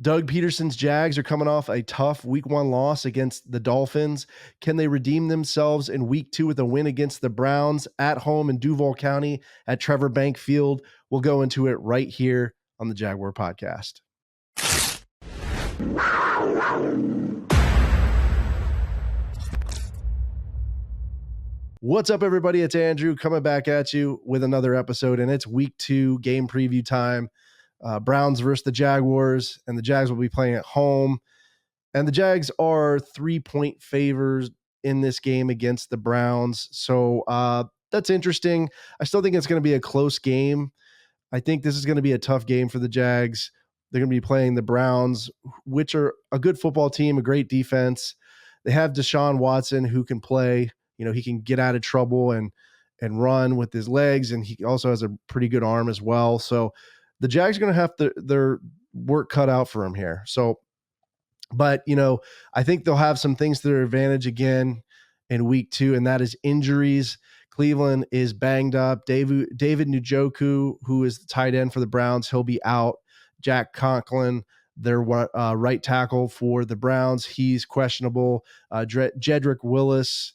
Doug Peterson's Jags are coming off a tough week 1 loss against the Dolphins. Can they redeem themselves in week 2 with a win against the Browns at home in Duval County at Trevor Bank Field? We'll go into it right here on the Jaguar podcast. What's up, everybody? It's Andrew coming back at you with another episode, and it's week 2 game preview time. Browns versus the Jaguars, and the Jags will be playing at home. And the Jags are 3-point favors in this game against the Browns. So that's interesting. I still think it's going to be a close game. I think this is going to be a tough game for the Jags. They're going to be playing the Browns, which are a good football team, a great defense. They have Deshaun Watson, who can play. You know, he can get out of trouble and run with his legs, and he also has a pretty good arm as well. So the Jags are going to have their work cut out for him here. So, but, you know, I think they'll have some things to their advantage again in week 2, and that is injuries. Cleveland is banged up. David Njoku, who is the tight end for the Browns, he'll be out. Jack Conklin, their right tackle for the Browns, he's questionable. Jedrick Willis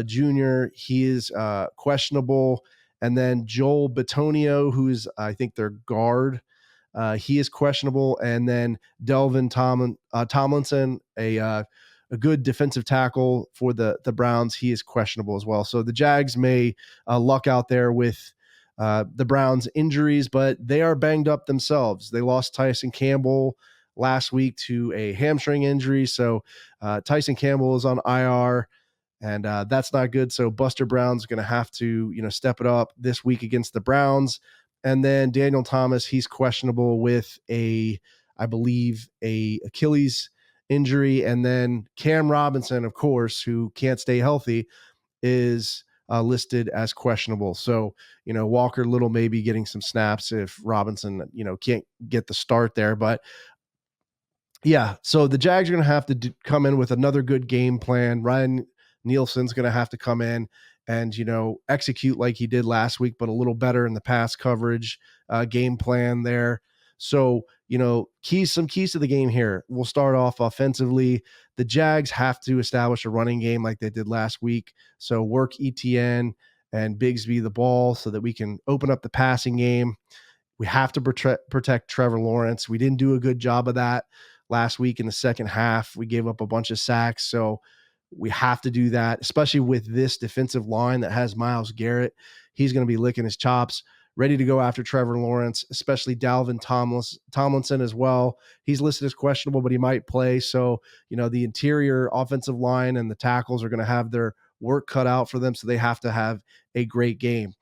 Jr., he is questionable. And then Joel Bitonio, who's, I think, their guard, he is questionable. And then Delvin Tomlinson, a good defensive tackle for the Browns, he is questionable as well. So the Jags may luck out there with the Browns' injuries, but they are banged up themselves. They lost Tyson Campbell last week to a hamstring injury. So Tyson Campbell is on IR. And that's not good. So Buster Brown's going to have to, step it up this week against the Browns. And then Daniel Thomas, he's questionable with I believe, a Achilles injury. And then Cam Robinson, of course, who can't stay healthy, is listed as questionable. So, Walker Little may be getting some snaps if Robinson, can't get the start there. But yeah, so the Jags are going to have to come in with another good game plan. Ryan Nielsen's going to have to come in and, execute like he did last week, but a little better in the pass coverage game plan there. So, some keys to the game here. We'll start off offensively. The Jags have to establish a running game like they did last week. So work ETN and Bigsby the ball so that we can open up the passing game. We have to protect Trevor Lawrence. We didn't do a good job of that last week in the second half. We gave up a bunch of sacks. So we have to do that, especially with this defensive line that has Myles Garrett. He's going to be licking his chops, ready to go after Trevor Lawrence, especially Dalvin Tomlinson as well. He's listed as questionable, but he might play. So, the interior offensive line and the tackles are going to have their work cut out for them. So they have to have a great game.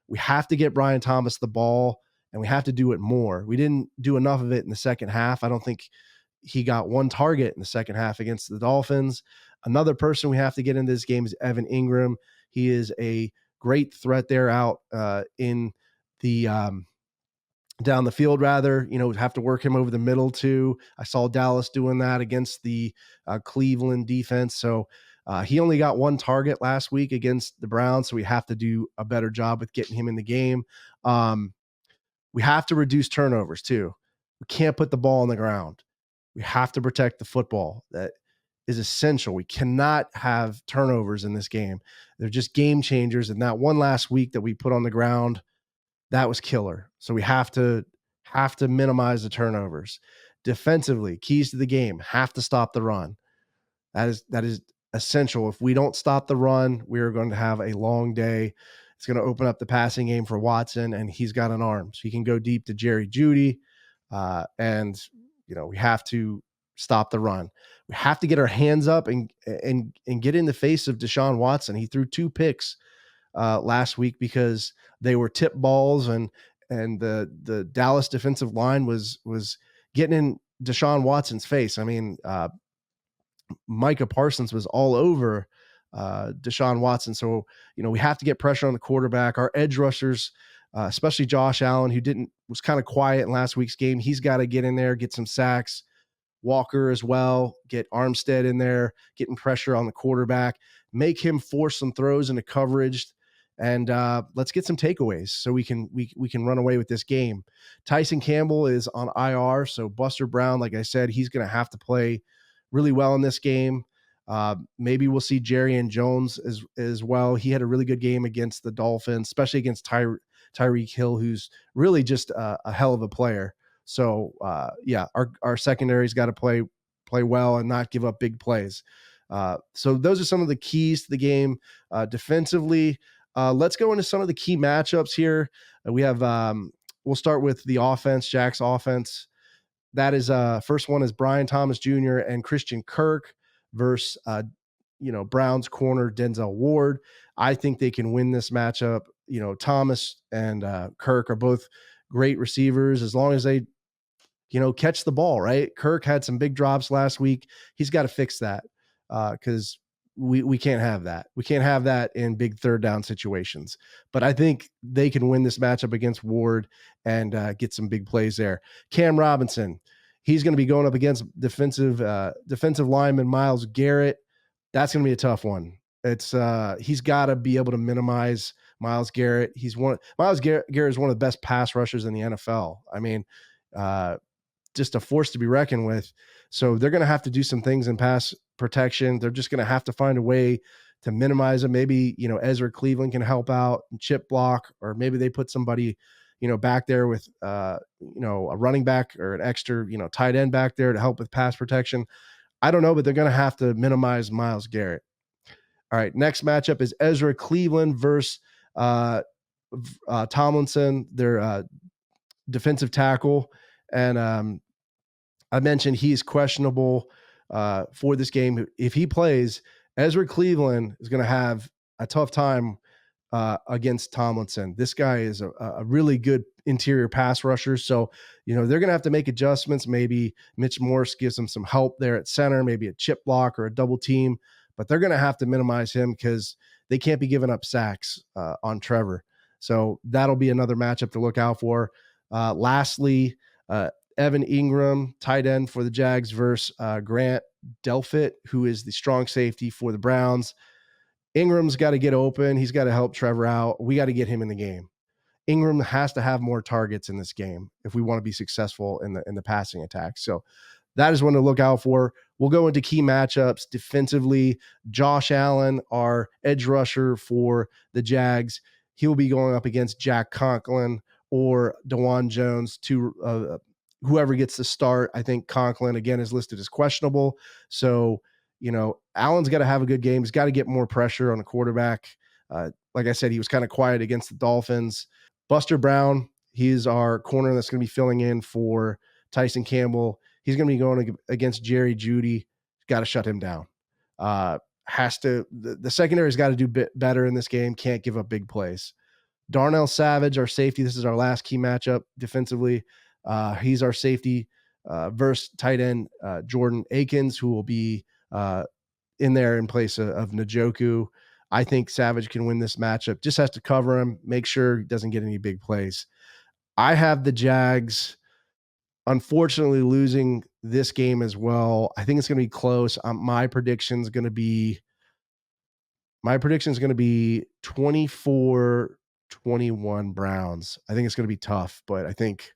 We have to get Brian Thomas the ball, and we have to do it more. We didn't do enough of it in the second half. I don't think he got one target in the second half against the Dolphins. Another person we have to get into this game is Evan Ingram. He is a great threat there out in the down the field, rather. Have to work him over the middle too. I saw Dallas doing that against the Cleveland defense. So he only got one target last week against the Browns, so we have to do a better job with getting him in the game. We have to reduce turnovers too. We can't put the ball on the ground. We have to protect the football. That is essential. We cannot have turnovers in this game. They're just game changers. And that one last week that we put on the ground, that was killer. So we have to minimize the turnovers. Defensively, keys to the game, have to stop the run. That is essential. If we don't stop the run, we are going to have a long day. It's going to open up the passing game for Watson, and he's got an arm. So he can go deep to Jerry Jeudy. And we have to stop the run. We have to get our hands up and get in the face of Deshaun Watson. He threw 2 picks last week because they were tip balls, and the Dallas defensive line was getting in Deshaun Watson's face. I mean, Micah Parsons was all over Deshaun Watson. So, we have to get pressure on the quarterback. Our edge rushers, especially Josh Allen, who was kind of quiet in last week's game. He's got to get in there, get some sacks. Walker as well, get Armstead in there, getting pressure on the quarterback, make him force some throws into coverage and let's get some takeaways so we can run away with this game. Tyson Campbell is on IR, so Buster Brown, like I said, he's going to have to play really well in this game. Maybe we'll see Jerry and Jones as well. He had a really good game against the Dolphins, especially against Tyreek Hill, who's really just a hell of a player. So yeah, our secondary's got to play well and not give up big plays. So those are some of the keys to the game. Defensively, let's go into some of the key matchups here. We have we'll start with the offense, Jack's offense. That is first one is Brian Thomas Jr. and Christian Kirk versus Browns corner Denzel Ward. I think they can win this matchup. Thomas and Kirk are both great receivers as long as they catch the ball, right? Kirk had some big drops last week. He's got to fix that because we can't have that. We can't have that in big third down situations. But I think they can win this matchup against Ward and get some big plays there. Cam Robinson, he's going to be going up against defensive lineman Myles Garrett. That's going to be a tough one. It's he's got to be able to minimize Myles Garrett. Myles Garrett is one of the best pass rushers in the NFL. I mean, just a force to be reckoned with. So they're going to have to do some things in pass protection. They're just going to have to find a way to minimize him. Maybe, Ezra Cleveland can help out and chip block, or maybe they put somebody, back there with, a running back or an extra, tight end back there to help with pass protection. I don't know, but they're going to have to minimize Myles Garrett. All right. Next matchup is Ezra Cleveland versus Tomlinson, their defensive tackle. And I mentioned he's questionable for this game. If he plays, Ezra Cleveland is going to have a tough time against Tomlinson. This guy is a really good interior pass rusher. So, they're going to have to make adjustments. Maybe Mitch Morse gives them some help there at center, maybe a chip block or a double team, but they're going to have to minimize him because they can't be giving up sacks on Trevor. So that'll be another matchup to look out for. Lastly, Evan Ingram, tight end for the Jags versus Grant Delpit, who is the strong safety for the Browns. Ingram's got to get open. He's got to help Trevor out. We got to get him in the game. Ingram has to have more targets in this game if we want to be successful in the passing attack. So that is one to look out for. We'll go into key matchups defensively. Josh Allen, our edge rusher for the Jags, he'll be going up against Jack Conklin or DeJuan Jones, whoever gets the start. I think Conklin, again, is listed as questionable. So, Allen's got to have a good game. He's got to get more pressure on the quarterback. Like I said, he was kind of quiet against the Dolphins. Buster Brown, he's our corner that's going to be filling in for Tyson Campbell. He's going to be going against Jerry Jeudy. Got to shut him down. The secondary's got to do better in this game. Can't give up big plays. Darnell Savage, our safety. This is our last key matchup defensively. He's our safety versus tight end Jordan Akins, who will be in there in place of Njoku. I think Savage can win this matchup. Just has to cover him, make sure he doesn't get any big plays. I have the Jags, unfortunately, losing this game as well. I think it's going to be close. My prediction is going to be 24-21 Browns. I think it's going to be tough, but I think,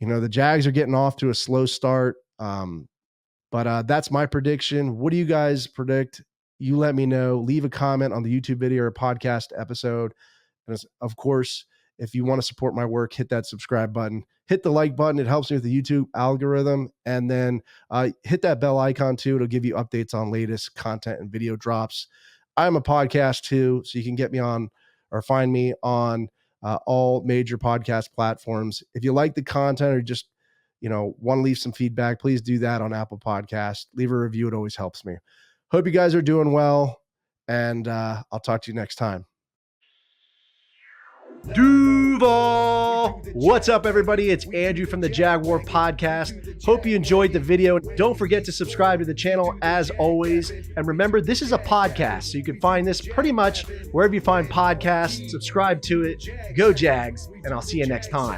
the Jags are getting off to a slow start. But that's my prediction. What do you guys predict? You let me know. Leave a comment on the YouTube video or podcast episode. And of course, if you want to support my work, hit that subscribe button. Hit the like button. It helps me with the YouTube algorithm. And then hit that bell icon too. It'll give you updates on latest content and video drops. I'm a podcast too, so you can get me on or find me on all major podcast platforms. If you like the content or just want to leave some feedback, please do that on Apple Podcasts. Leave a review. It always helps me. Hope you guys are doing well, and I'll talk to you next time. Duval! What's up, everybody? It's Andrew from the Jaguar Podcast. Hope you enjoyed the video. Don't forget to subscribe to the channel as always. And remember, this is a podcast, so you can find this pretty much wherever you find podcasts. Subscribe to it. Go Jags, and I'll see you next time.